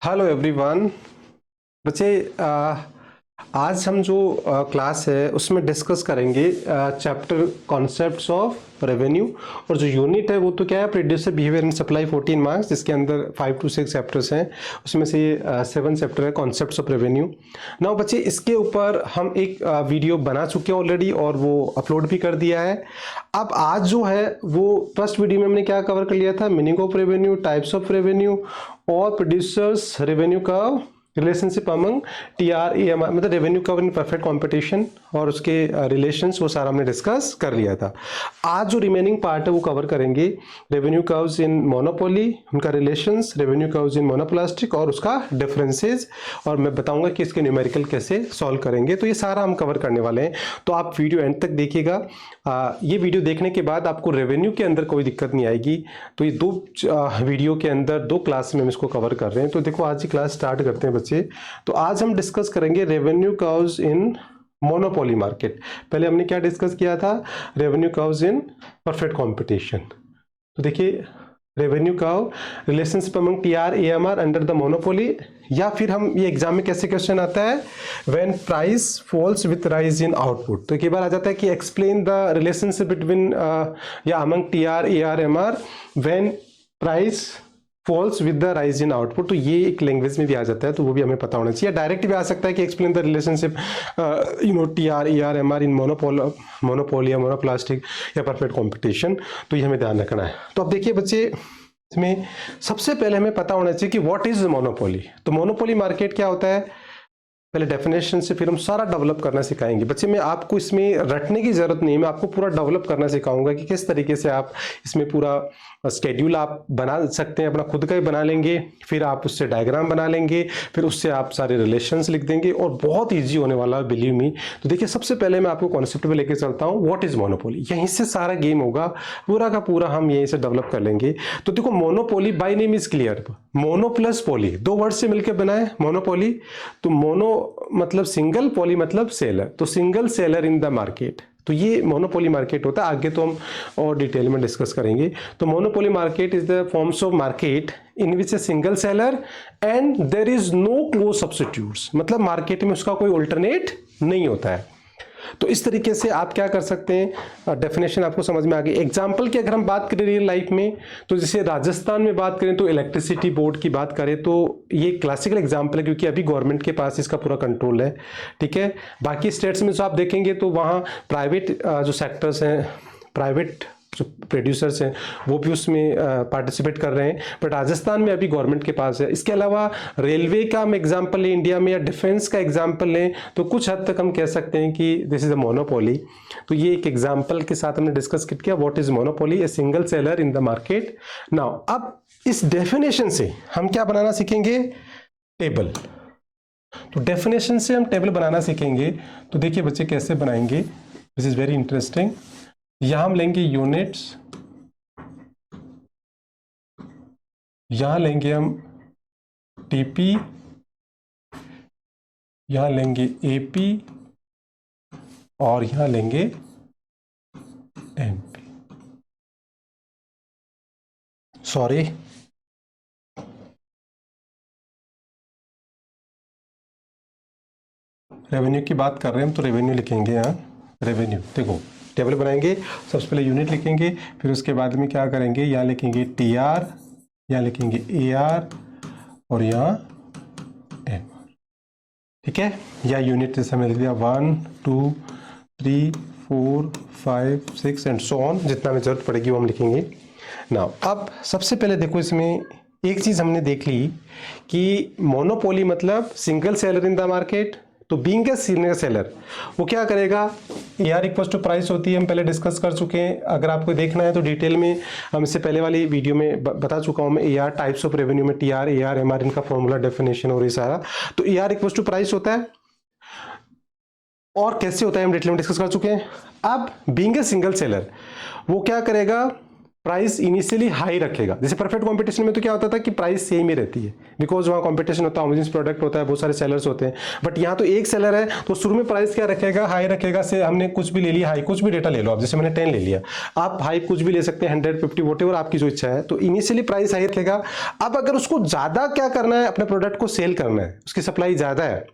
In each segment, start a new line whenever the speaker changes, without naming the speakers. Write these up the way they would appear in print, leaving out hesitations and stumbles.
Hello everyone. बच्चे आज हम जो क्लास है उसमें डिस्कस करेंगे चैप्टर कॉन्सेप्ट्स ऑफ रेवेन्यू। और जो यूनिट है वो तो क्या है, producer behaviour and supply 14 marks, जिसके अंदर 5 to 6 चैप्टर्स हैं। उसमें से 7 चैप्टर है कॉन्सेप्ट्स ऑफ रेवेन्यू। नाउ बच्चे इसके ऊपर हम एक वीडियो बना चुके हैं ऑलरेडी और वो अपलोड भी कर दिया है। अब आज जो है वो फर्स्ट वीडियो में हमने क्या कवर कर लिया था, meaning of revenue, types of revenue और प्रोड्यूसर्स रेवेन्यू का रिलेशनशिप अमंग TRAMR, मतलब revenue curve in perfect competition, और उसके रिलेशंस वो सारा हमने डिस्कस कर लिया था। आज जो रिमेनिंग पार्ट है वो कवर करेंगे रेवेन्यू कर्व्स इन मोनोपोली, उनका रिलेशंस, रेवेन्यू कर्व्स इन मोनोप्लास्टिक और उसका डिफरेंसेस, और मैं बताऊंगा कि इसके न्यूमेरिकल कैसे सॉल्व करेंगे। तो ये सारा हम कवर करने वाले हैं, तो आप वीडियो एंड तक देखिएगा। ये वीडियो देखने के बाद आपको रेवेन्यू के अंदर कोई दिक्कत नहीं आएगी। तो ये दो वीडियो के अंदर दो क्लास में हम इसको कवर कर रहे हैं। तो देखो आज ही क्लास स्टार्ट करते हैं बच्चे। तो आज हम डिस्कस करेंगे रेवेन्यू कर्व्स इन मोनोपोली मार्केट। पहले हमने क्या डिस्कस किया था, revenue curves in perfect competition. तो देखिए revenue curve relationship among TRAMR under the monopoly, या फिर हम ये एग्जाम में कैसे क्वेश्चन आता है, when price falls with rise in output. तो कई बार आ जाता है कि एक्सप्लेन द रिलेशनशिप बिटवीन या among TRAMR when price falls with the rise in output. तो ये एक लैंग्वेज में भी आ जाता है, तो वो भी हमें पता होना चाहिए। डायरेक्ट भी आ सकता है कि explain the relationship TRAMR in monopoly या मोनोप्लास्टिक या परफेक्ट कॉम्पिटिशन। तो ये हमें ध्यान रखना है। तो अब देखिए बच्चे, इसमें सबसे पहले हमें पता होना चाहिए कि व्हाट इज मोनोपोली। तो मोनोपोली मार्केट क्या होता है, पहले डेफिनेशन से फिर हम सारा डेवलप करना सिखाएंगे। बच्चे मैं आपको इसमें रटने की जरूरत नहीं है, मैं आपको पूरा डेवलप करना सिखाऊंगा कि किस तरीके से आप इसमें पूरा स्केड्यूल आप बना सकते हैं, अपना खुद का ही बना लेंगे, फिर आप उससे डायग्राम बना लेंगे, फिर उससे आप सारे रिलेशंस लिख देंगे और बहुत ईजी होने वाला है, बिलीव मी। तो देखिए सबसे पहले मैं आपको कॉन्सेप्ट पे लेके चलता हूँ, व्हाट इज मोनोपोली। यहीं से सारा गेम होगा, पूरा का पूरा हम यहीं से डेवलप कर लेंगे। तो देखो monopoly by name is clear, mono plus poly, दो वर्ड से मिलकर बना है मोनोपोली। तो मोनो मतलब सिंगल, पोली मतलब सेलर, तो single seller in the market. तो ये मोनोपोली मार्केट होता है। आगे तो हम और डिटेल में डिस्कस करेंगे। तो monopoly market is the forms of market in which a single seller and there is no close substitutes, मतलब मार्केट में उसका कोई अल्टरनेट नहीं होता है। तो इस तरीके से आप क्या कर सकते हैं, डेफिनेशन आपको समझ में आ गई। एग्जाम्पल की अगर हम बात करें रियल लाइफ में, तो जैसे राजस्थान में बात करें तो इलेक्ट्रिसिटी बोर्ड की बात करें तो ये क्लासिकल एग्जाम्पल है, क्योंकि अभी गवर्नमेंट के पास इसका पूरा कंट्रोल है। ठीक है, बाकी स्टेट्स में जो आप देखेंगे तो वहाँ प्राइवेट जो सेक्टर्स हैं, प्राइवेट जो प्रोड्यूसर्स हैं वो भी उसमें पार्टिसिपेट कर रहे हैं, बट राजस्थान में अभी गवर्नमेंट के पास है। इसके अलावा रेलवे का हम एग्जांपल लें इंडिया में, या डिफेंस का एग्जांपल लें, तो कुछ हद तक हम कह सकते हैं कि दिस इज अ मोनोपोली। तो ये एक एग्जांपल के साथ हमने डिस्कस किया what is monopoly, A single seller in the market. Now अब इस डेफिनेशन से हम क्या बनाना सीखेंगे, टेबल। तो डेफिनेशन से हम टेबल बनाना सीखेंगे। तो देखिए बच्चे कैसे बनाएंगे, दिस इज वेरी इंटरेस्टिंग। यहां हम लेंगे यूनिट्स, यहां लेंगे हम टीपी, यहां लेंगे एपी और यहां लेंगे एमपी। सॉरी, रेवेन्यू की बात कर रहे हैं हम, तो रेवेन्यू लिखेंगे यहाँ। रेवेन्यू देखो टेबल बनाएंगे, सबसे पहले यूनिट लिखेंगे, फिर उसके बाद में क्या करेंगे, यहाँ लिखेंगे TR, यहाँ लिखेंगे AR और यहाँ MR। ठीक है, या यूनिट जैसे हमने लिख दिया 1 2 3 4 5 6 एंड सो ऑन, जितना में जरूरत पड़ेगी वो हम लिखेंगे। नाउ अब सबसे पहले देखो इसमें एक चीज हमने देख ली कि मोनोपोली मतलब single seller in the market. तो बीइंग ए सिंगल सेलर वो क्या करेगा, AR इक्वल टू प्राइस होती है, हम पहले डिस्कस कर चुके हैं। अगर आपको देखना है तो डिटेल में हम इससे पहले वाली वीडियो में बता चुका हूं मैं। AR टाइप्स ऑफ रेवेन्यू में TR AR MR इनका फॉर्मूला, डेफिनेशन और ये सारा। तो AR इक्वल टू प्राइस होता है, और कैसे होता है हम डिटेल में डिस्कस कर चुके हैं। अब बीइंग ए सिंगल सेलर वो क्या करेगा, प्राइस इनिशियली हाई रखेगा। जैसे परफेक्ट कंपटीशन में तो क्या होता था कि प्राइस सेम ही रहती है, बिकॉज वहाँ कंपटीशन होता है, होमोजेनियस प्रोडक्ट होता है, बहुत सारे सेलर्स होते हैं। बट यहाँ तो एक सेलर है तो शुरू में प्राइस क्या रखेगा, हाई रखेगा। से हमने कुछ भी ले लिया, हाई कुछ भी डेटा ले लो आप, जैसे मैंने 10 ले लिया, आप हाई कुछ भी ले सकते हैं, 150 वोटेवर आपकी जो इच्छा है। तो इनिशियली प्राइस हाई रखेगा। अब अगर उसको ज्यादा क्या करना है, अपने प्रोडक्ट को सेल करना है, उसकी सप्लाई ज्यादा है,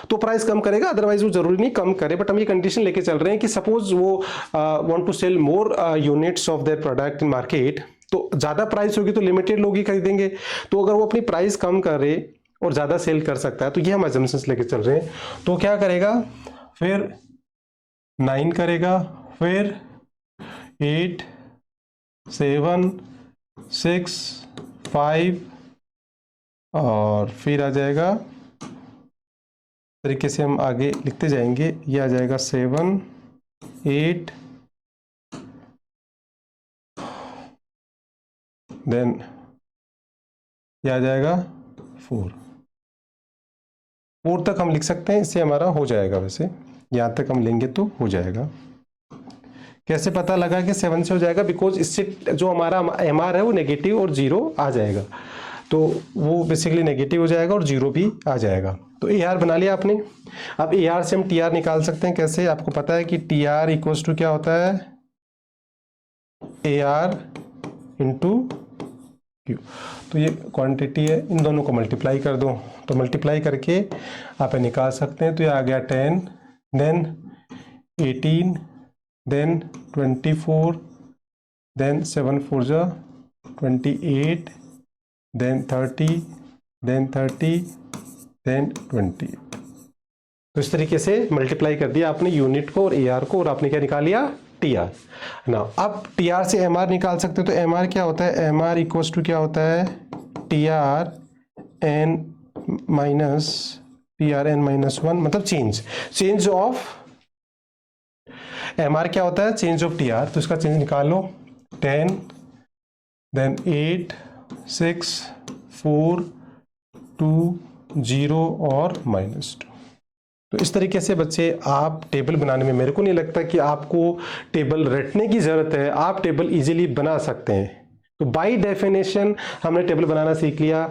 तो प्राइस कम करेगा। अदरवाइज वो जरूरी नहीं कम करे, बट हम ये कंडीशन लेके चल रहे हैं कि सपोज वो want to sell more units of their product in market, तो ज्यादा प्राइस होगी तो लिमिटेड लोग ही खरीदेंगे। तो अगर वो अपनी प्राइस कम करे और ज्यादा सेल कर सकता है, तो ये हम अजम्पशंस लेके चल रहे हैं। तो क्या करेगा, फिर 9 करेगा, फिर 8 7 6 5 और फिर आ जाएगा, तरीके से हम आगे लिखते जाएंगे, ये आ जाएगा 7 8 देन ये आ जाएगा 4 तक हम लिख सकते हैं, इससे हमारा हो जाएगा। वैसे यहाँ तक हम लेंगे तो हो जाएगा। कैसे पता लगा कि 7 से हो जाएगा, बिकॉज इससे जो हमारा MR है वो नेगेटिव और 0 आ जाएगा, तो वो बेसिकली नेगेटिव हो जाएगा और 0 भी आ जाएगा। तो AR बना लिया आपने। अब AR से हम TR निकाल सकते हैं। कैसे, आपको पता है कि TR इक्वल्स टू क्या होता है, AR इंटू Q। तो ये क्वांटिटी है, इन दोनों को मल्टीप्लाई कर दो, तो मल्टीप्लाई करके आप निकाल सकते हैं। तो ये आ गया 10, देन 18, देन 24, देन 7 4 जा 28, देन 30, देन 30, देन 20। तो इस तरीके से मल्टीप्लाई कर दिया आपने यूनिट को और AR को, और आपने क्या निकाल लिया, TR ना। अब TR से MR निकाल सकते हो। तो MR क्या होता है, MR इक्वल्स टू क्या होता है, TR n माइनस TRn-1, मतलब चेंज ऑफ MR क्या होता है, चेंज ऑफ TR। तो इसका चेंज निकाल लो, 10, देन 8 6 4 2 0 और -2। तो इस तरीके से बच्चे आप टेबल बनाने में, मेरे को नहीं लगता कि आपको टेबल रटने की जरूरत है, आप टेबल इजीली बना सकते हैं। तो बाय डेफिनेशन हमने टेबल बनाना सीख लिया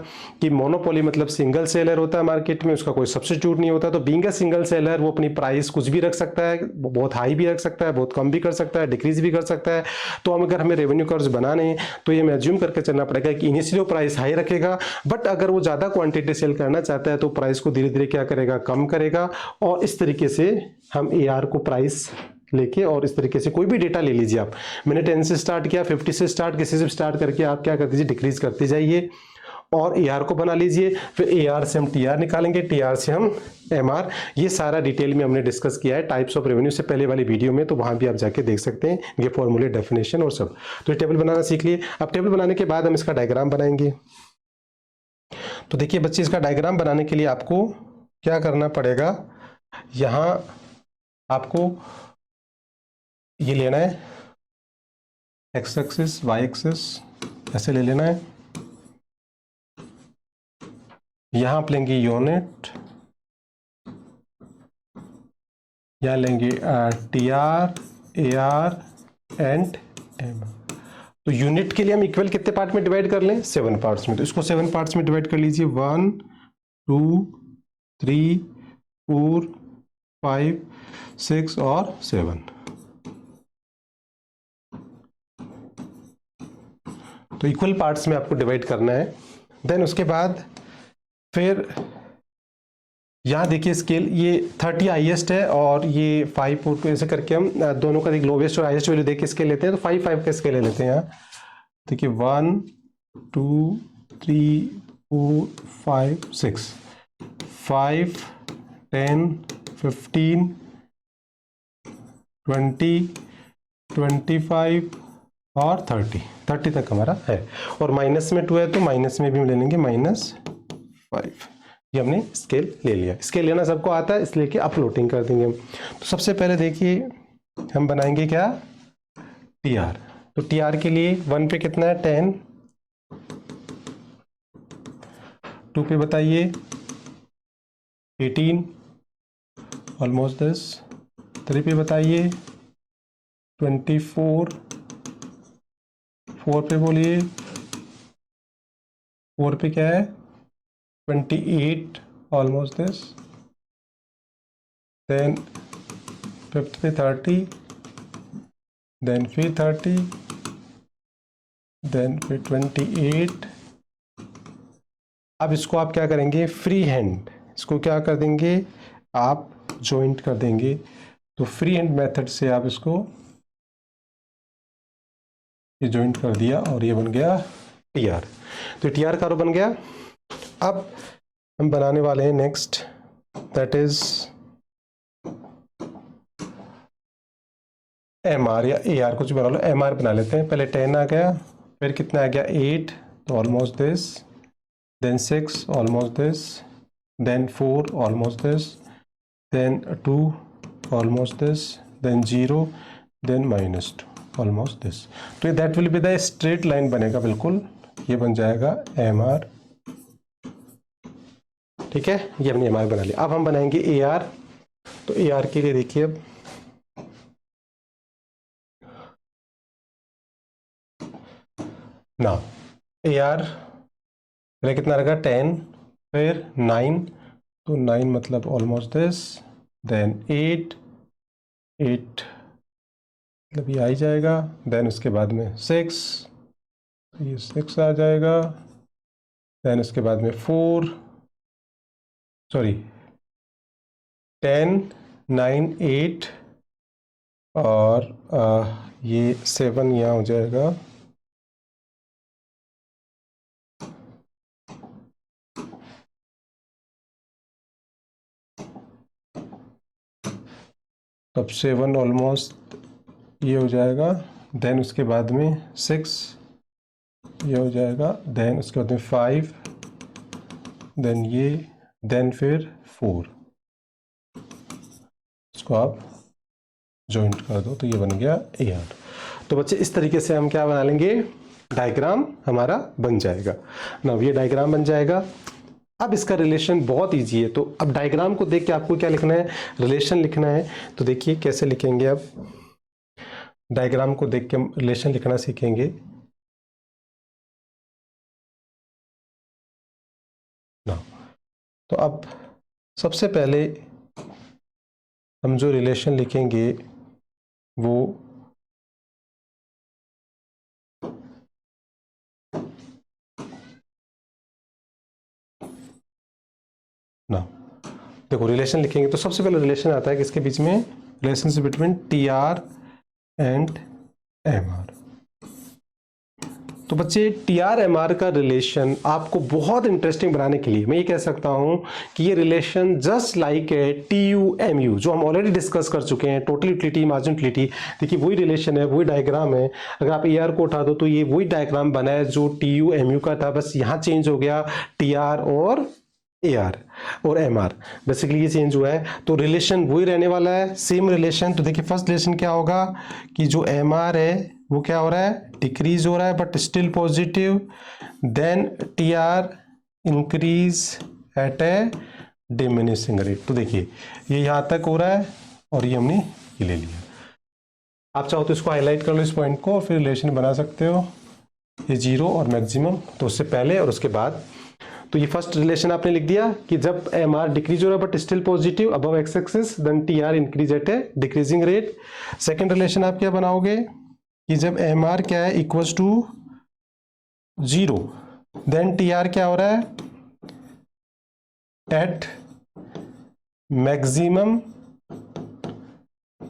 कि मोनोपोली मतलब सिंगल सेलर होता है मार्केट में, उसका कोई सब्स्टिट्यूट नहीं होता। तो बीइंग अ सिंगल सेलर वो अपनी प्राइस कुछ भी रख सकता है, बहुत हाई भी रख सकता है, बहुत कम भी कर सकता है, डिक्रीज भी कर सकता है। तो हम अगर हमें रेवेन्यू कर्व्स बनाने हैं तो ये हमें एज्यूम करके चलना पड़ेगा कि इनिशियली प्राइस हाई रखेगा, बट अगर वो ज़्यादा क्वांटिटी सेल करना चाहता है तो प्राइस को धीरे धीरे क्या करेगा, कम करेगा। और इस तरीके से हम AR को प्राइस लेके, और इस तरीके से कोई भी डेटा ले लीजिए आप, मैंने 10 से स्टार्ट किया, 50 से स्टार्ट, किसी से स्टार्ट करके आप क्या कर दीजिए, डिक्रीज करते जाइए और AR को बना लीजिए। फिर AR से हम TR निकालेंगे, TR से हम MR। ये सारा डिटेल में हमने डिस्कस किया है टाइप्स ऑफ रेवेन्यू से पहले वाली वीडियो में, तो वहां भी आप जाके देख सकते हैं ये फॉर्मूले, डेफिनेशन और सब। तो ये टेबल बनाना सीख लिए। अब टेबल बनाने के बाद हम इसका डायग्राम बनाएंगे। तो देखिए बच्चे, इसका डायग्राम बनाने के लिए आपको क्या करना पड़ेगा, यहाँ आपको ये लेना है x एक्सिस, y एक्सिस ऐसे ले लेना है। यहां आप लेंगे यूनिट, यहां लेंगे TR, AR एंड M। तो यूनिट के लिए हम इक्वल कितने पार्ट में डिवाइड कर लें, 7 पार्ट्स में। तो इसको 7 पार्ट्स में डिवाइड कर लीजिए, 1 2 3 4 5 6 और 7। तो इक्वल पार्ट्स में आपको डिवाइड करना है। देन उसके बाद फिर यहाँ देखिए स्केल, ये 30 हाईएस्ट है और ये 5 और 2 ऐसे करके हम दोनों का लोवेस्ट और हाईएस्ट वैल्यू देख के स्केल लेते हैं। तो 5 5 का स्केल ले लेते हैं यहाँ। देखिए 1 2 3 4 5 6 5 10 15 20 25 और 30 तक हमारा है। और माइनस में 2 है तो माइनस में भी हम ले लेंगे -5। ये हमने स्केल ले लिया। स्केल लेना सबको आता है, इसलिए कि अपलोडिंग कर देंगे हम। तो सबसे पहले देखिए हम बनाएंगे क्या, TR। तो TR के लिए 1 पे कितना है, 10, 2 पे बताइए 18, ऑलमोस्ट 10, 3 पे बताइए 24, 4 पे बोलिए, 4 पे क्या है 28 ऑलमोस्ट दिस, देन 5th पे 30, देन फिर 30, देन फिर 28। अब इसको आप क्या करेंगे, फ्री हैंड इसको क्या कर देंगे, आप जॉइंट कर देंगे। तो फ्री हैंड मेथड से आप इसको ये जॉइंट कर दिया और ये बन गया टीआर। तो टीआर का रो बन गया। अब हम बनाने वाले हैं next, that is M R या ए आर, कुछ बना लो, एम आर बना लेते हैं। पहले 10 आ गया, फिर कितना आ गया 8, तो almost this, then 6 almost this, then 4 almost this, then 2 almost this, then 0, then -2 almost this. तो ये that will be the straight line बनेगा, बिल्कुल ये बन जाएगा एम आर। ठीक है, ये हमने एम आर बना लिया। अब हम बनाएंगे ए आर। तो ए आर के लिए देखिए, अब ना ए आर पहले कितना रहेगा 10, फिर 9, तो 9 मतलब ऑलमोस्ट दिस, देन 8 मतलब ये आ ही जाएगा, देन उसके बाद में 6, ये 6 आ जाएगा, देन उसके बाद में 4, सॉरी 10 9 8 और ये 7 यहाँ हो जाएगा, तब 7 ऑलमोस्ट ये हो जाएगा, देन उसके बाद में 6 ये हो जाएगा, देन उसके बाद में 5, देन ये, देन फिर 4, इसको आप जॉइंट कर दो तो ये बन गया ए आर। तो बच्चे इस तरीके से हम क्या बना लेंगे, डायग्राम हमारा बन जाएगा ना, ये डायग्राम बन जाएगा। अब इसका रिलेशन बहुत इजी है। तो अब डायग्राम को देख के आपको क्या लिखना है, रिलेशन लिखना है। तो देखिए कैसे लिखेंगे, अब डायग्राम को देख के हम रिलेशन लिखना सीखेंगे। ना तो अब सबसे पहले हम जो रिलेशन लिखेंगे वो ना, देखो रिलेशन लिखेंगे तो सबसे पहले रिलेशन आता है किसके बीच में, relationship between T R and M R. तो बच्चे टी आर एम आर का रिलेशन आपको बहुत इंटरेस्टिंग बनाने के लिए मैं ये कह सकता हूं कि ये रिलेशन जस्ट लाइक है टी यू एम यू, जो हम ऑलरेडी डिस्कस कर चुके हैं, टोटल यूटिलिटी मार्जिन यूटिलिटी। देखिए वही रिलेशन है, वही डायग्राम है। अगर आप ए आर को उठा दो तो ये वही डायग्राम बना है जो टी यू एम यू का था, बस यहाँ चेंज हो गया टी आर और ए आर और एम आर, बेसिकली ये चेंज हुआ है। तो रिलेशन वही रहने वाला है, सेम रिलेशन। तो देखिए फर्स्ट रिलेशन क्या होगा कि जो एम आर है वो क्या हो रहा है, डिक्रीज हो रहा है but still positive, then T R increase at a diminishing rate. तो देखिए ये यहाँ तक हो रहा है और ये हमने ये ले लिया। आप चाहो तो इसको हाईलाइट कर लो इस पॉइंट को, फिर रिलेशन बना सकते हो, ये 0 और मैक्सिमम, तो उससे पहले और उसके बाद। तो ये फर्स्ट रिलेशन आपने लिख दिया कि जब एम आर डिक्रीज हो रहा है but still positive above X axis, then T R increase at a decreasing rate. Second relation आप क्या बनाओगे कि जब एम आर क्या है equals to 0, then T R क्या हो रहा है एट मैक्सिमम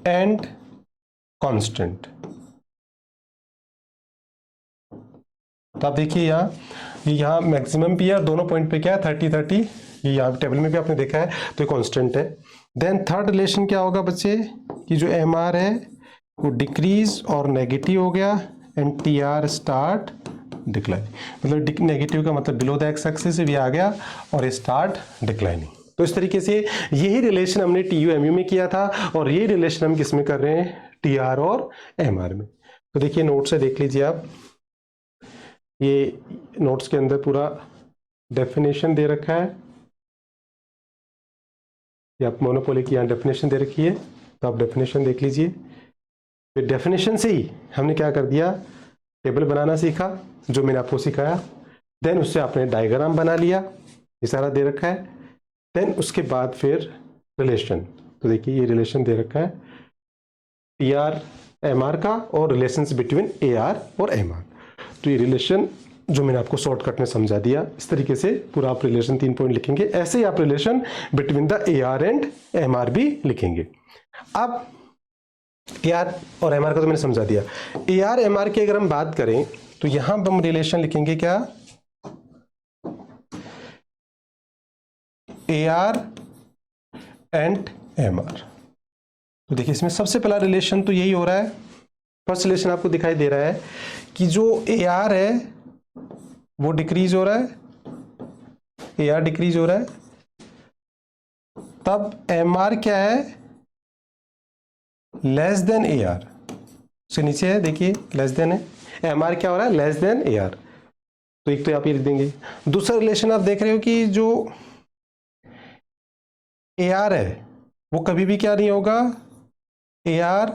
एंड कांस्टेंट। तो आप देखिए यहाँ मैक्सिमम पी आर दोनों पॉइंट पे क्या है 30 30, ये यहाँ टेबल में भी आपने देखा है, तो ये कांस्टेंट है। देन थर्ड रिलेशन क्या होगा बच्चे कि जो एम आर है वो डिक्रीज और नेगेटिव हो गया and T R start decline, मतलब नेगेटिव का मतलब बिलो द एक्स एक्सिस भी आ गया और ये स्टार्ट डिक्लाइनिंग। तो इस तरीके से यही रिलेशन हमने टी यू एम यू में किया था और यही रिलेशन हम किस में कर रहे हैं, टी आर और एम आर में। तो देखिए नोट से देख लीजिए आप, ये नोट्स के अंदर पूरा डेफिनेशन दे रखा है, ये आप मोनोपोली की यहाँ डेफिनेशन दे रखी है, तो आप डेफिनेशन देख लीजिए। फिर डेफिनेशन से ही हमने क्या कर दिया, टेबल बनाना सीखा जो मैंने आपको सिखाया, देन उससे आपने डायग्राम बना लिया, ये सारा दे रखा है। देन उसके बाद फिर रिलेशन, तो देखिए ये रिलेशन दे रखा है टी आर एम आर का और रिलेशंस बिटवीन ए आर और एम आर। तो ये रिलेशन जो मैंने आपको शॉर्टकट में समझा दिया, इस तरीके से पूरा आप रिलेशन 3 पॉइंट लिखेंगे। ऐसे ही आप relation between the A R and M R भी लिखेंगे। अब ए आर और एम आर का तो मैंने समझा दिया। ए आर एम आर की अगर हम बात करें तो यहां हम रिलेशन लिखेंगे क्या, A R and M R. तो देखिए इसमें सबसे पहला रिलेशन तो यही हो रहा है, फर्स्ट रिलेशन आपको दिखाई दे रहा है कि जो ए आर है वो डिक्रीज हो रहा है, ए आर डिक्रीज हो रहा है, तब एम आर क्या है, लेस देन ए आर। उसके नीचे है देखिए लेस देन है, एम आर क्या हो रहा है, लेस देन ए आर। तो एक तो आप ये लिख देंगे। दूसरा रिलेशन आप देख रहे हो कि जो ए आर है वो कभी भी क्या नहीं होगा, A R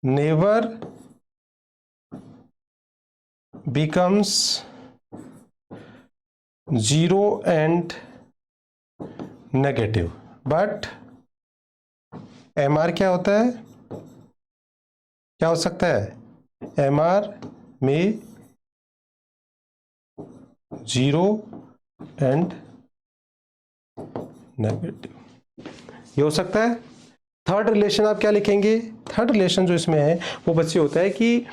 never becomes 0 and negative, but MR क्या होता है, क्या हो सकता है, MR में 0 and negative, ये हो सकता है। थर्ड रिलेशन आप क्या लिखेंगे, थर्ड रिलेशन जो इसमें है वो बच्चे होता है कि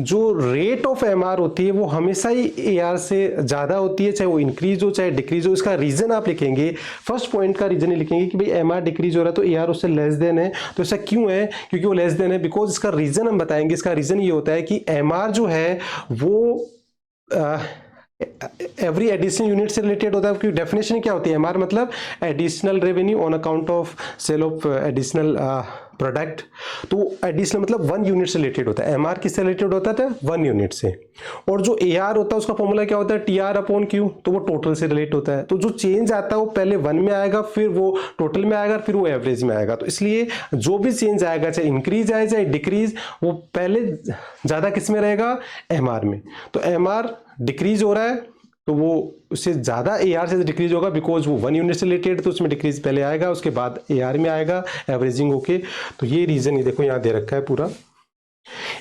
जो रेट ऑफ एमआर होती है वो हमेशा ही एआर से ज़्यादा होती है, चाहे वो इंक्रीज हो चाहे डिक्रीज हो। इसका रीजन आप लिखेंगे, फर्स्ट पॉइंट का रीजन ही लिखेंगे कि भाई एमआर डिक्रीज हो रहा है तो एआर उससे लेस देन है। तो ऐसा क्यों है, क्योंकि वो लेस देन है, बिकॉज इसका रीजन हम बताएंगे। इसका रीजन ये होता है कि एमआर जो है वो एवरी एडिशनल यूनिट से रिलेटेड होता है। क्योंकि डेफिनेशन क्या होती है, एमआर मतलब additional revenue on account of sale of additional product. तो एडिशनल मतलब 1 यूनिट से रिलेटेड होता है। एमआर किससे रिलेटेड होता है, 1 यूनिट से। और जो एआर होता है उसका फॉर्मूला क्या होता है, टीआर अपॉन क्यू, तो वो टोटल से रिलेट होता है। तो जो चेंज आता है वो पहले 1 में आएगा, फिर वो टोटल में आएगा, फिर वो एवरेज में आएगा। तो इसलिए जो भी चेंज आएगा, चाहे इंक्रीज आए चाहे डिक्रीज, वो पहले ज्यादा किस में रहेगा, एमआर में। तो एमआर डिक्रीज हो रहा है तो वो उससे ज़्यादा एआर से डिक्रीज होगा, बिकॉज वो 1 यूनिट से रिलेटेड, तो उसमें डिक्रीज पहले आएगा, उसके बाद एआर में आएगा एवरेजिंग होके। तो ये रीजन, ये देखो यहाँ दे रखा है पूरा।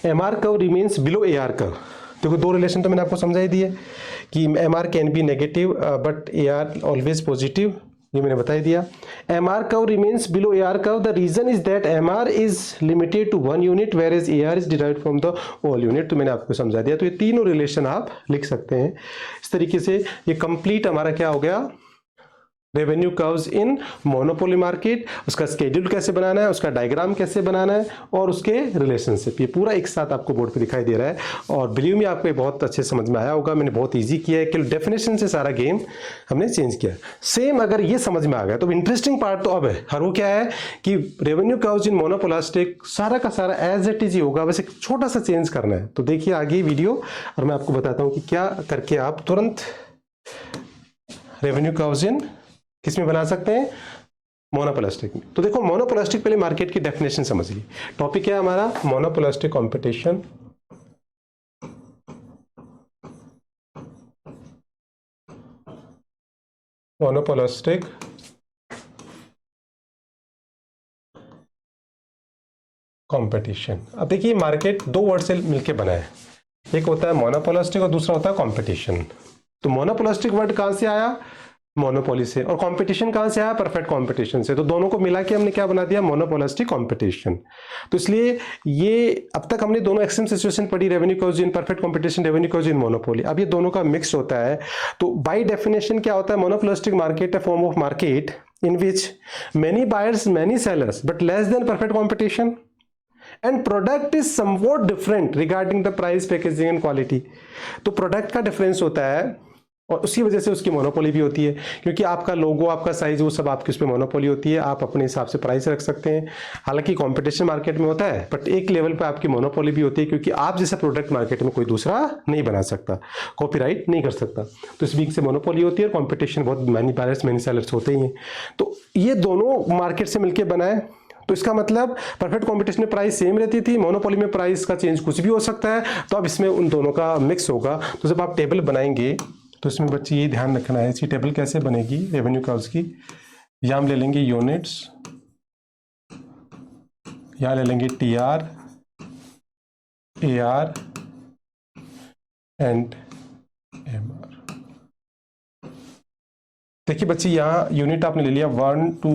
MR curve remains below AR curve. देखो 2 रिलेशन तो मैंने आपको समझा ही दिए कि MR can be negative but AR always positive, ये मैंने बता ही दिया। MR curve remains below AR curve, the reason is that MR is limited to 1 unit whereas AR is derived from the all unit. तो मैंने आपको समझा दिया। तो ये तीनों रिलेशन आप लिख सकते हैं इस तरीके से। ये कंप्लीट हमारा क्या हो गया, रेवेन्यू कर्व्स इन मोनोपोली मार्केट। उसका स्केड्यूल कैसे बनाना है, उसका डायग्राम कैसे बनाना है, और उसके रिलेशनशिप, ये पूरा एक साथ आपको बोर्ड पे दिखाई दे रहा है। और बिलीव मी आपको ये बहुत अच्छे समझ में आया होगा। मैंने बहुत इजी किया है कि डेफिनेशन से सारा गेम हमने चेंज किया। सेम अगर ये समझ में आ गया तो इंटरेस्टिंग पार्ट तो अब है, हर वो क्या है कि रेवेन्यू कर्व्स इन मोनोपोलिस्टिक सारा का सारा एज इट इज ही होगा, बस एक छोटा सा चेंज करना है। तो देखिए आगे वीडियो, और मैं आपको बताता हूँ कि क्या करके आप तुरंत रेवेन्यू कर्व्स इन किस में बना सकते हैं, मोनोपोलिस्टिक में। तो देखो मोनोपोलिस्टिक, पहले मार्केट की डेफिनेशन समझिए। टॉपिक क्या है हमारा, मोनोपोलिस्टिक कंपटीशन। Monopolistic competition. अब देखिए मार्केट 2 वर्ड से मिलकर बना है, एक होता है मोनोपोलिस्टिक और दूसरा होता है कंपटीशन। तो मोनोपोलिस्टिक वर्ड कहां से आया, मोनोपोली से, और कंपटीशन कहां से आया, परफेक्ट कंपटीशन से। तो दोनों को मिला के हमने क्या बना दिया, मोनोपोलिस्टिक कंपटीशन। तो इसलिए ये अब तक हमने दोनों एक्सट्रीम सिचुएशन पढ़ी, revenue curves in perfect competition, revenue curves in monopoly. अब ये दोनों का मिक्स होता है। तो बाय डेफिनेशन क्या होता है, monopolistic market, a form of market in which many buyers many sellers but less than perfect competition and product is somewhat different regarding the price, packaging and quality. तो product का difference होता है और उसी वजह से उसकी मोनोपोली भी होती है, क्योंकि आपका लोगो, आपका साइज, वो सब आपकी उस पर मोनोपोली होती है। आप अपने हिसाब से प्राइस रख सकते हैं। हालांकि कंपटीशन मार्केट में होता है, बट एक लेवल पे आपकी मोनोपोली भी होती है, क्योंकि आप जैसा प्रोडक्ट मार्केट में कोई दूसरा नहीं बना सकता, कॉपीराइट नहीं कर सकता। तो इस बीच से मोनोपोली होती है, और कॉम्पिटिशन बहुत मैनी बायर्स मैनी सेलर्स होते ही हैं। तो ये दोनों मार्केट से मिलकर बना है। तो इसका मतलब परफेक्ट कंपटीशन में प्राइस सेम रहती थी, मोनोपोली में प्राइस का चेंज कुछ भी हो सकता है। तो अब इसमें उन दोनों का मिक्स होगा। तो जब आप टेबल बनाएंगे तो इसमें बच्चे ये ध्यान रखना है, इसकी टेबल कैसे बनेगी रेवेन्यू कर्व्स की। यहाँ हम ले लेंगे यूनिट्स, यहाँ ले लेंगे TR, AR एंड MR। देखिए बच्चे यहाँ यूनिट आपने ले लिया 1 2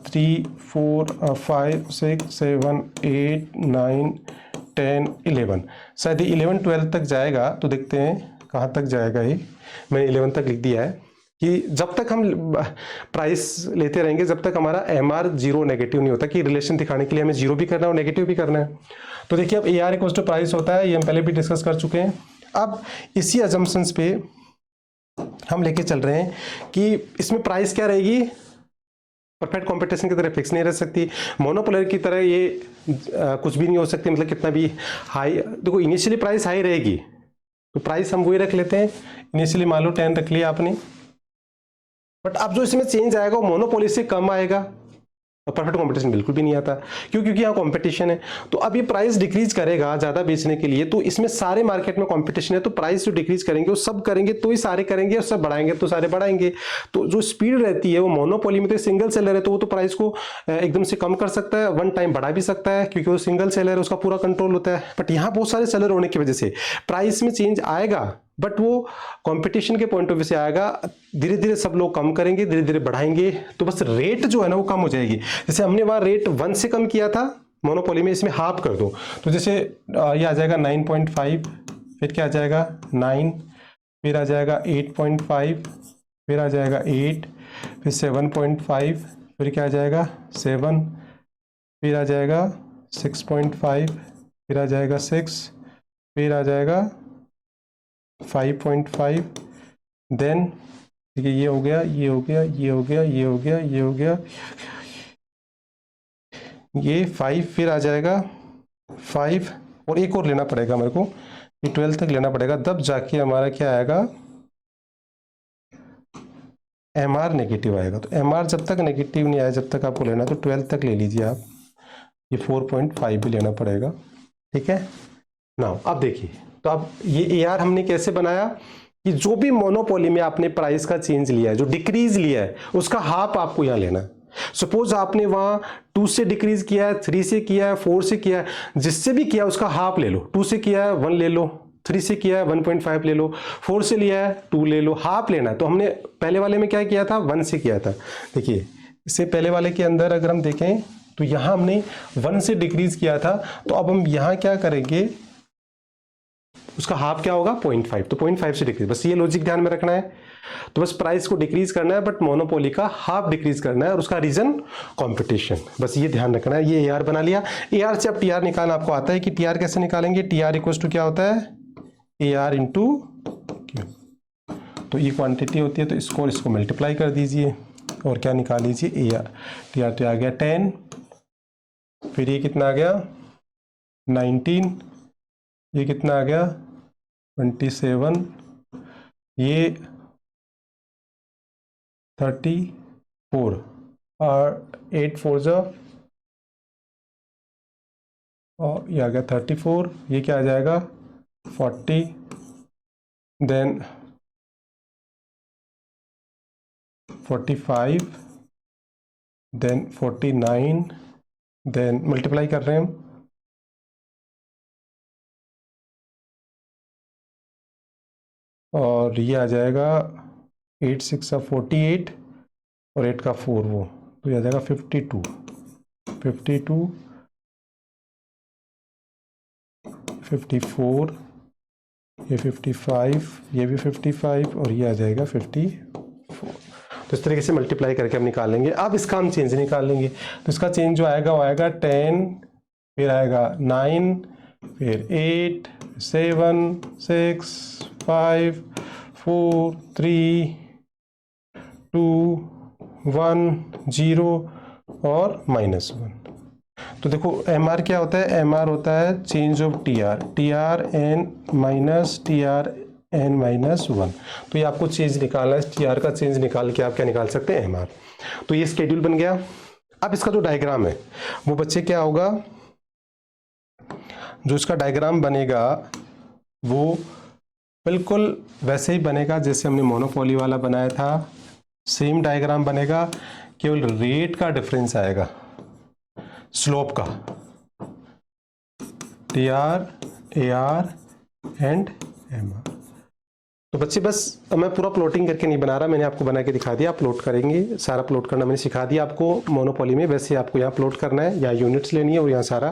3 4 5 6 7 8 9 10 11। शायद ये 11 12 तक जाएगा, तो देखते हैं कहाँ तक जाएगा। ये मैंने 11 तक लिख दिया है कि जब तक हम प्राइस लेते रहेंगे, जब तक हमारा MR जीरो नेगेटिव नहीं होता, कि रिलेशन दिखाने के लिए हमें जीरो भी करना है और नेगेटिव भी करना है। तो देखिए अब AR इक्वल्स टू प्राइस होता है, ये हम पहले भी डिस्कस कर चुके हैं। अब इसी अजम्पशंस पे हम लेके चल रहे हैं कि इसमें प्राइस क्या रहेगी, परफेक्ट कंपटीशन की तरह फिक्स नहीं रह सकती, मोनोपोलर की तरह ये कुछ भी नहीं हो सकती, मतलब कितना भी हाई। देखो इनिशियली प्राइस हाई रहेगी, तो प्राइस हम वही रख लेते हैं, इनिशियली मान लो 10 रख लिया आपने, बट अब जो इसमें चेंज आएगा वो मोनोपोली से कम आएगा और परफेक्ट कंपटीशन बिल्कुल भी नहीं आता। क्यों? क्योंकि यहाँ कंपटीशन है। तो अब ये प्राइस डिक्रीज करेगा ज़्यादा बेचने के लिए, तो इसमें सारे मार्केट में कंपटीशन है, तो प्राइस जो डिक्रीज करेंगे वो सब करेंगे तो ही सारे करेंगे, और सब बढ़ाएंगे तो सारे बढ़ाएंगे। तो जो स्पीड रहती है वो मोनोपोली में, तो सिंगल सेलर है तो वो तो प्राइस को एकदम से कम कर सकता है, वन टाइम बढ़ा भी सकता है, क्योंकि वो सिंगल सेलर है, उसका पूरा कंट्रोल होता है। बट यहाँ बहुत सारे सेलर होने की वजह से प्राइस में चेंज आएगा, बट वो कंपटीशन के पॉइंट ऑफ व्यू से आएगा। धीरे धीरे सब लोग कम करेंगे, धीरे धीरे बढ़ाएंगे, तो बस रेट जो है ना वो कम हो जाएगी। जैसे हमने वहाँ रेट 1 से कम किया था मोनोपोली में, इसमें हाफ कर दो, तो जैसे ये आ जाएगा 9.5, फिर क्या आ जाएगा 9, फिर आ जाएगा 8.5, फिर आ जाएगा 8, फिर 7.5, फिर क्या आ जाएगा 7, फिर आ जाएगा 6.5, फिर आ जाएगा 6, फिर आ जाएगा 5.5, देन देखिए ये हो गया, ये हो गया, ये हो गया, ये हो गया, ये हो गया, ये 5, फिर आ जाएगा 5, और एक और लेना पड़ेगा मेरे को, ये 12 तक लेना पड़ेगा, तब जाके हमारा क्या आएगा MR नेगेटिव आएगा। तो MR जब तक नेगेटिव नहीं आया, जब तक आपको लेना, तो 12 तक ले लीजिए आप, ये 4.5 भी लेना पड़ेगा। ठीक है नाउ अब देखिए, तो अब ये AR हमने कैसे बनाया कि जो भी मोनोपोली में आपने प्राइस का चेंज लिया है, जो डिक्रीज लिया है, उसका हाफ आपको यहाँ लेना है। सपोज आपने वहां 2 से डिक्रीज किया है, 3 से किया है, 4 से किया है, जिससे भी किया उसका हाफ ले लो। 2 से किया है 1 ले लो, 3 से किया है 1.5 ले लो, 4 से लिया है 2 ले लो, हाफ लेना है। तो हमने पहले वाले में क्या किया था, 1 से किया था। देखिए इससे पहले वाले के अंदर अगर हम देखें तो यहां हमने 1 से डिक्रीज किया था, तो अब हम यहां क्या करेंगे, उसका हाफ क्या होगा 0.5, तो 0.5 से डिक्रीज, बस ये लॉजिक ध्यान में रखना है। तो बस प्राइस को डिक्रीज करना है, बट मोनोपोली का हाफ डिक्रीज करना है, और उसका रीजन कंपटीशन, बस ये ध्यान रखना है। ये AR बना लिया। AR से अब TR निकालना आपको आता है कि TR कैसे निकालेंगे, TR इक्वल्स टू क्या होता है AR इंटू Q। तो ये क्वांटिटी होती है, तो इसको मल्टीप्लाई कर दीजिए और क्या निकाल लीजिए AR। TR तो आ गया 10, फिर ये कितना आ गया 19, ये कितना आ गया 27, ये 34, और 8 4 जा, और ये आ गया 34, ये क्या आ जाएगा 40, देन 45, देन 49, देन मल्टीप्लाई कर रहे हैं हम, और ये आ जाएगा 8 6 48, और 8 का 4 वो, तो ये आ जाएगा 52, 52, 54, ये 55, ये भी 55, और ये आ जाएगा 54। तो इस तरीके से मल्टीप्लाई करके हम निकालेंगे। अब इसका हम चेंज निकाल लेंगे, तो इसका चेंज जो आएगा वो आएगा 10, फिर आएगा 9, फिर 8, 7 6 5 4 3 2 1 0 और -1। तो देखो MR क्या होता है, MR होता है change of TR, TR n minus TR n -1। तो ये आपको चेंज निकालना है, TR का चेंज निकाल के आप क्या निकाल सकते हैं MR। तो ये स्केड्यूल बन गया। अब इसका जो डायग्राम है वो बच्चे क्या होगा, जो इसका डायग्राम बनेगा वो बिल्कुल वैसे ही बनेगा जैसे हमने मोनोपोली वाला बनाया था, सेम डायग्राम बनेगा, केवल रेट का डिफरेंस आएगा, स्लोप का, T R, A R and M R. तो बच्चे बस मैं पूरा प्लॉटिंग करके नहीं बना रहा, मैंने आपको बना के दिखा दिया, आप प्लॉट करेंगे, सारा प्लॉट करना मैंने सिखा दिया आपको मोनोपोली में, वैसे आपको यहाँ प्लॉट करना है, यहाँ यूनिट्स लेनी है और यहाँ सारा।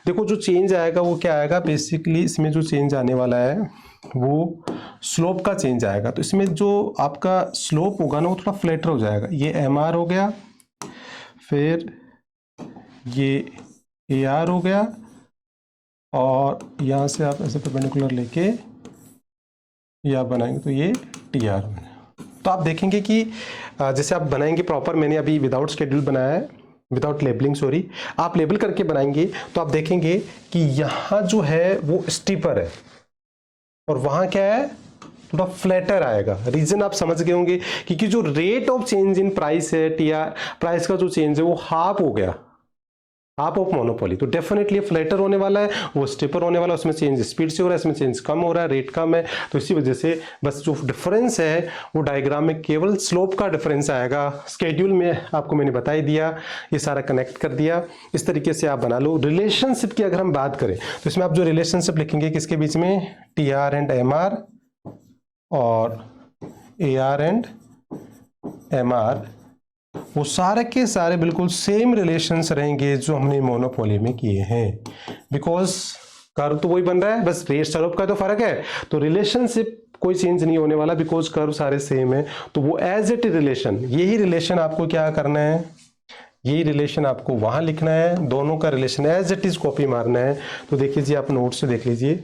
देखो जो चेंज आएगा वो क्या आएगा, बेसिकली इसमें जो चेंज आने वाला है वो स्लोप का चेंज आएगा। तो इसमें जो आपका स्लोप होगा ना वो थोड़ा फ्लैटर हो जाएगा, ये एम आर हो गया, फिर ये ए आर हो गया, और यहाँ से आप ऐसे परपेंडिकुलर लेके ये आप बनाएंगे तो ये टी आर बने। तो आप देखेंगे कि जैसे आप बनाएंगे प्रॉपर, मैंने अभी विदाउट शेड्यूल बनाया है, विदाउट लेबलिंग सॉरी, आप लेबल करके बनाएंगे तो आप देखेंगे कि यहाँ जो है वो स्टीपर है और वहाँ क्या है, थोड़ा फ्लैटर आएगा। रीजन आप समझ गए होंगे, क्योंकि जो rate of change in price है, टी आर प्राइस का जो चेंज है वो हाफ हो गया, हाफ ऑफ मोनोपोली, तो डेफिनेटली फ्लैटर होने वाला है, वो स्टेपर होने वाला है, उसमें चेंज स्पीड से हो रहा है, इसमें चेंज कम हो रहा है, रेट कम है। तो इसी वजह से बस जो डिफरेंस है वो डायग्राम में केवल स्लोप का डिफरेंस आएगा। स्केड्यूल में आपको मैंने बता ही दिया, ये सारा कनेक्ट कर दिया, इस तरीके से आप बना लो। रिलेशनशिप की अगर हम बात करें तो इसमें आप जो रिलेशनशिप लिखेंगे किसके बीच में, T R and M R और A R and M R, वो सारे के सारे बिल्कुल सेम रिलेशंस रहेंगे जो हमने मोनोपोली में किए हैं, बिकॉज कर्व तो वही बन रहा है, बस रेट स्लोप का तो फर्क है, तो रिलेशनशिप कोई चेंज नहीं होने वाला, बिकॉज कर्व सारे सेम है। तो वो एज इट रिलेशन, यही रिलेशन आपको क्या करना है, यही रिलेशन आपको वहां लिखना है, दोनों का relation as it is copy मारना है। तो देखिए जी, आप नोट से देख लीजिए,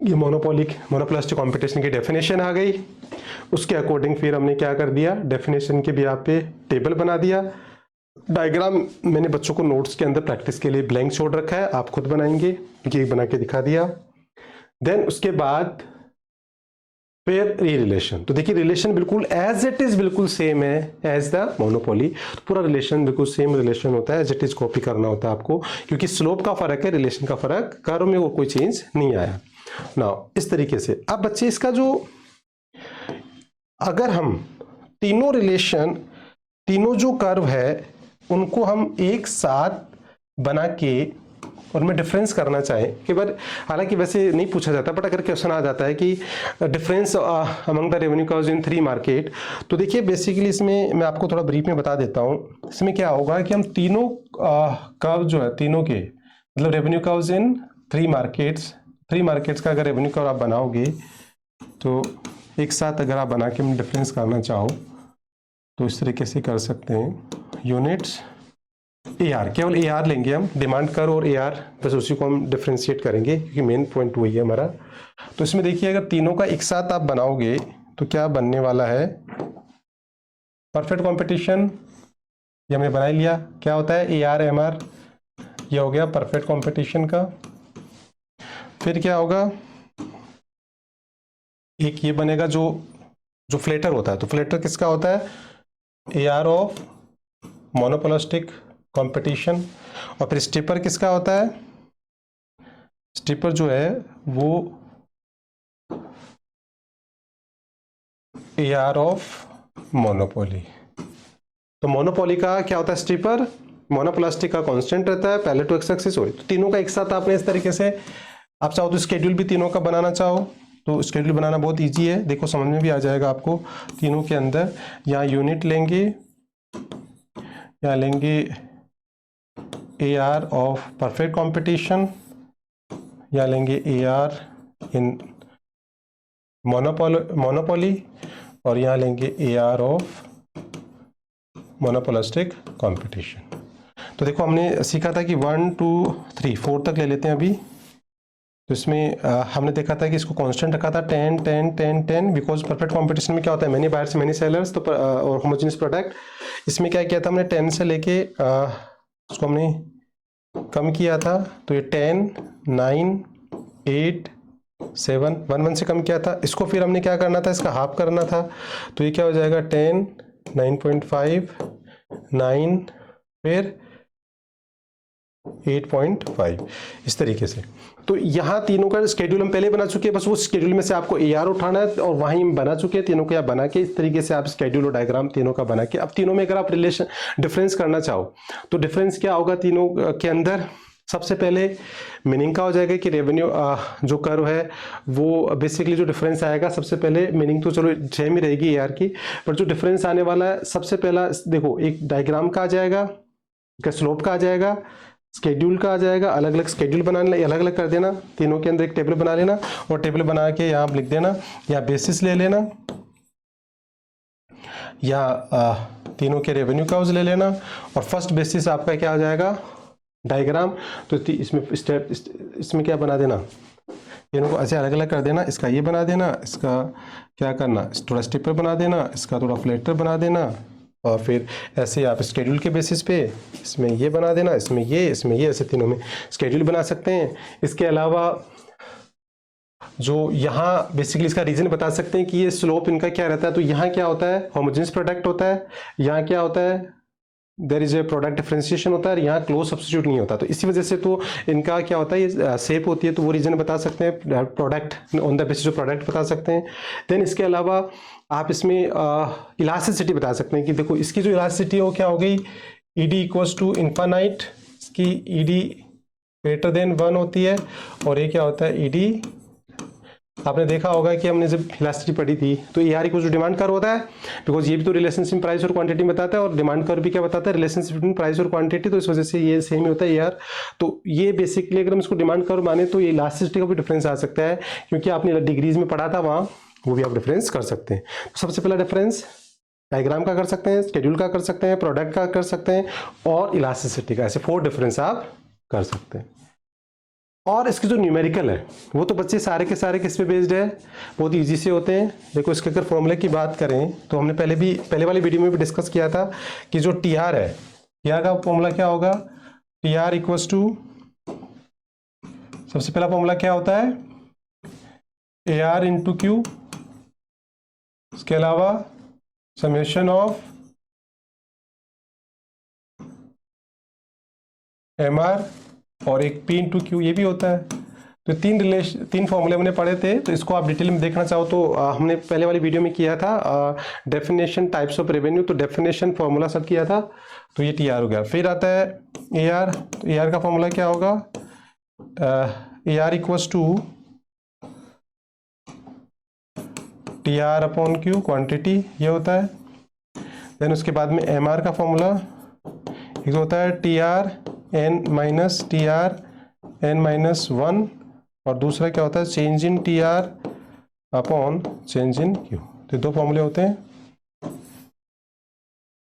ये मोनोपोलिस्टिक कंपटीशन की डेफिनेशन आ गई, उसके अकॉर्डिंग फिर हमने क्या कर दिया, डेफिनेशन के भी यहाँ पे टेबल बना दिया। डायग्राम मैंने बच्चों को नोट्स के अंदर प्रैक्टिस के लिए ब्लैंक छोड़ रखा है, आप खुद बनाएंगे, ये बना के दिखा दिया। देन उसके बाद फिर ये रिलेशन, तो देखिए रिलेशन बिल्कुल एज इट इज बिल्कुल सेम है एज द मोनोपोली, तो पूरा रिलेशन बिल्कुल सेम रिलेशन होता है, एज इट इज कॉपी करना होता है आपको, क्योंकि स्लोप का फर्क है, रिलेशन का फर्क, कर्व में वो कोई चेंज नहीं आया ना। इस तरीके से अब बच्चे इसका जो, अगर हम तीनों रिलेशन, तीनों जो कर्व है उनको हम एक साथ बना के और में डिफरेंस करना चाहें कि बार, हालांकि वैसे नहीं पूछा जाता, बट अगर क्वेश्चन आ जाता है कि difference among the revenue curves in 3 market, तो देखिए बेसिकली इसमें मैं आपको थोड़ा ब्रीफ में बता देता हूँ। इसमें क्या होगा कि हम तीनों कर्व जो है, तीनों के मतलब रेवेन्यू कर्व्स इन 3 मार्केट्स का अगर रेवेन्यू कर्व आप बनाओगे तो एक साथ अगर आप बना के हम डिफरेंस करना चाहो तो इस तरीके से कर सकते हैं। यूनिट्स ए आर, केवल ए आर लेंगे हम, डिमांड कर और ए आर, बस उसी को हम डिफ्रेंशिएट करेंगे क्योंकि मेन पॉइंट वही है हमारा। तो इसमें देखिए अगर तीनों का एक साथ आप बनाओगे तो क्या बनने वाला है, परफेक्ट कॉम्पिटिशन, ये हमने बना लिया। क्या होता है, ए आर एम आर, ये हो गया परफेक्ट कॉम्पिटिशन का। फिर क्या होगा, एक ये बनेगा जो फ्लेटर होता है, तो फ्लेटर किसका होता है, A R of monopolistic competition. और फिर स्टिपर किसका होता है, स्टिपर जो है वो ए आर ऑफ मोनोपोली। तो मोनोपोली का क्या होता है, स्टिपर, मोनोपोलिस्टिक का कांस्टेंट रहता है, पहले टू एक्स एक्सिस हो, तो तीनों का एक साथ आपने इस तरीके से, आप चाहो तो स्केड्यूल भी तीनों का बनाना चाहो तो स्केड्यूल बनाना बहुत इजी है, देखो समझ में भी आ जाएगा आपको। तीनों के अंदर यहाँ यूनिट लेंगे, यहाँ लेंगे A R of perfect competition, यहाँ लेंगे ए आर इन मोनोपोली, और यहाँ लेंगे A R of monopolistic competition. तो देखो हमने सीखा था कि 1 2 3 4 तक ले लेते हैं अभी। तो इसमें हमने देखा था कि इसको कांस्टेंट रखा था 10 10 10 10, बिकॉज परफेक्ट कंपटीशन में क्या होता है, मैनी बायर्स मैनी सेलर्स, तो और होमोजेनियस प्रोडक्ट। इसमें क्या किया था हमने, 10 से लेके उसको हमने कम किया था, तो ये 10 9 8 7 1 1 से कम किया था। इसको फिर हमने क्या करना था, इसका हाफ करना था, तो ये क्या हो जाएगा 10 9.5 9, फिर 8.5 इस तरीके से। तो यहाँ तीनों का स्केड्यूल हम पहले बना चुके हैं, बस वो स्केड्यूल में से आपको AR उठाना है और वहीं हम बना चुके हैं तीनों को। यहाँ बना के इस तरीके से आप स्केड्यूल और डायग्राम तीनों का बना के, अब तीनों में अगर आप रिलेशन डिफरेंस करना चाहो तो डिफरेंस क्या होगा तीनों के अंदर। सबसे पहले मीनिंग का हो जाएगा कि रेवेन्यू जो कर्व है वो बेसिकली जो डिफरेंस आएगा, सबसे पहले मीनिंग तो चलो सेम ही रहेगी AR की, पर जो डिफरेंस आने वाला है सबसे पहला देखो एक डायग्राम का आ जाएगा, एक स्लोप का आ जाएगा, स्केड्यूल का आ जाएगा। अलग अलग स्केड्यूल बनाने, अलग अलग कर देना, तीनों के अंदर एक टेबल बना लेना और टेबल बना के यहाँ लिख देना, या बेसिस ले लेना, या तीनों के रेवेन्यू कर्व्स ले लेना, और फर्स्ट बेसिस आपका क्या हो जाएगा डायग्राम। तो इसमें स्टेप इसमें क्या बना देना, तीनों को ऐसे अलग अलग कर देना, इसका ये बना देना, इसका क्या करना थोड़ा स्टिपर बना देना, इसका थोड़ा फ्लैटर बना देना, और फिर ऐसे आप स्केड्यूल के बेसिस पे इसमें ये बना देना, इसमें ये, ऐसे तीनों में स्केड्यूल बना सकते हैं। इसके अलावा जो यहाँ बेसिकली इसका रीजन बता सकते हैं कि ये स्लोप इनका क्या रहता है। तो यहाँ क्या होता है होमोजेनियस प्रोडक्ट होता है, यहाँ क्या होता है there is a product differentiation होता है, यहाँ क्लोज सब्स्टिट्यूट नहीं होता। तो इसी वजह से तो इनका क्या होता है ये शेप होती है, तो वो रीजन बता सकते हैं, product on the basis of product बता सकते हैं। देन इसके अलावा आप इसमें इलास्टिसिटी बता सकते हैं कि देखो इसकी जो इलास्टिसिटी हो क्या हो गई, ED इक्वल्स टू इन्फानाइट, इसकी ED ग्रेटर देन 1 होती है, और ये क्या होता है ED, आपने देखा होगा कि हमने जब इलास्टिसिटी पढ़ी थी तो AR equals to demand curve होता है, बिकॉज ये भी तो रिलेशनशिप प्राइस और क्वांटिटी बताता है, और डिमांड कर्व भी क्या बताता है रिलेशनशिप बिटवीन प्राइस और क्वांटिटी, तो इस वजह से ये सेम ही होता है AR। तो ये बेसिकली अगर हम इसको डिमांड कर्व माने तो ये इलास्टिसिटी का भी डिफरेंस आ सकता है, क्योंकि आपने डिग्रीज में पढ़ा था वहाँ, वो भी आप डिफरेंस कर सकते हैं। तो सबसे पहला डिफरेंस डायग्राम का कर सकते हैं, स्केड्यूल का कर सकते हैं, प्रोडक्ट का कर सकते हैं, और इलास्टिसिटी का, ऐसे 4 डिफरेंस आप कर सकते हैं। और इसके जो न्यूमेरिकल है वो तो बच्चे सारे के सारे किस पे बेस्ड है, बहुत इजी से होते हैं। देखो इसके अगर फॉर्मूले की बात करें तो हमने पहले वाली वीडियो में भी डिस्कस किया था कि जो TR है, TR का फॉर्मूला क्या होगा, TR इक्वल्स टू, सबसे पहला फॉर्मूला क्या होता है AR इंटू Q, इसके अलावा समेशन ऑफ MR और एक P इंटू Q ये भी होता है। तो तीन फॉर्मूले हमने पढ़े थे, तो इसको आप डिटेल में देखना चाहो तो हमने पहले वाली वीडियो में किया था डेफिनेशन टाइप्स ऑफ रेवेन्यू, तो डेफिनेशन फॉर्मूला सब किया था, तो ये TR हो गया। फिर आता है AR, तो AR का फॉर्मूला क्या होगा, AR equals to TR upon Q quantity ये होता है। देन उसके बाद में MR का फॉर्मूला एक होता है TR n minus TR n minus 1, और दूसरा क्या होता है change in TR upon change in Q। तो 2 फॉर्मूले होते हैं,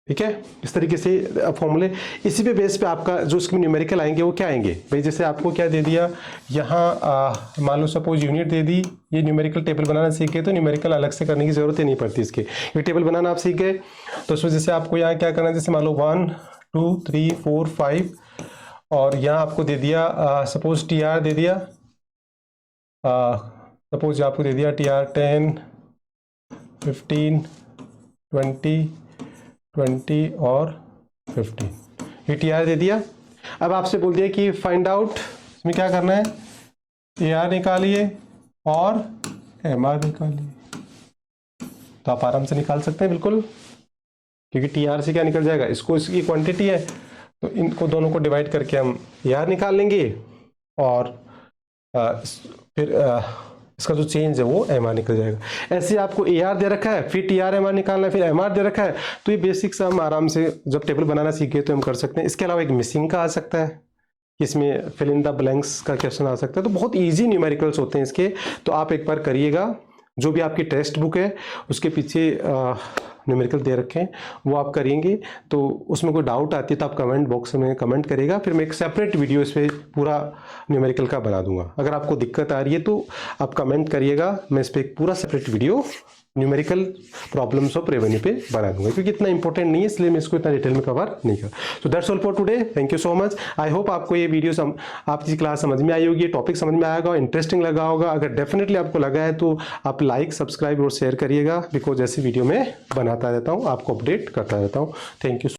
ठीक है। इस तरीके से फॉर्मूले, इसी पे बेस पे आपका जो इसमें न्यूमेरिकल आएंगे वो क्या आएंगे भाई, जैसे आपको क्या दे दिया यहाँ मान लो सपोज यूनिट दे दी, ये न्यूमेरिकल टेबल बनाना सीख गए तो न्यूमेरिकल अलग से करने की जरूरत ही नहीं पड़ती इसके, ये टेबल बनाना आप सीख गए तो उस वजह से आपको यहाँ क्या करना है, जैसे मान लो 1 2 3 4 5, और यहाँ आपको दे दिया सपोज TR दे दिया, सपोज आपको दे दिया TR 10 15 20 और 50, ये TR दे दिया। अब आपसे बोल दिया कि फाइंड आउट, इसमें क्या करना है AR निकालिए और MR निकालिए, तो आप आराम से निकाल सकते हैं बिल्कुल, क्योंकि TR से क्या निकल जाएगा, इसको इसकी क्वांटिटी है तो इनको दोनों को डिवाइड करके हम AR निकाल लेंगे, और फिर इसका जो चेंज है वो MR निकल जाएगा। ऐसे आपको AR दे रखा है, फिर TR MR निकालना है, फिर MR दे रखा है, तो ये बेसिक्स हम आराम से जब टेबल बनाना सीखे तो हम कर सकते हैं। इसके अलावा एक मिसिंग का आ सकता है, इसमें फिल इन द ब्लैंक्स का क्वेश्चन आ सकता है, तो बहुत इजी न्यूमेरिकल्स होते हैं इसके, तो आप एक बार करिएगा। जो भी आपकी टेक्स्ट बुक है उसके पीछे न्यूमेरिकल दे रखे हैं वो आप करेंगे, तो उसमें कोई डाउट आती है तो आप कमेंट बॉक्स में कमेंट करिएगा, फिर मैं एक सेपरेट वीडियो इस पर पूरा न्यूमेरिकल का बना दूंगा। अगर आपको दिक्कत आ रही है तो आप कमेंट करिएगा, मैं इस पर एक पूरा separate video numerical problems of revenue पे बना दूंगा, क्योंकि इतना इंपॉर्टेंट नहीं है इसलिए मैं इसको इतना डिटेल में कवर नहीं कर। So that's all for today, thank you so much. I hope आपको ये वीडियो आपकी क्लास समझ में आई होगी, टॉपिक समझ में आया होगा, इंटरेस्टिंग लगा होगा। अगर डेफिनेटली आपको लगा है तो आप लाइक सब्सक्राइब और शेयर करिएगा, बिकॉज ऐसी वीडियो में बनाता रहता हूँ, आपको अपडेट करता रहता हूँ। Thank you.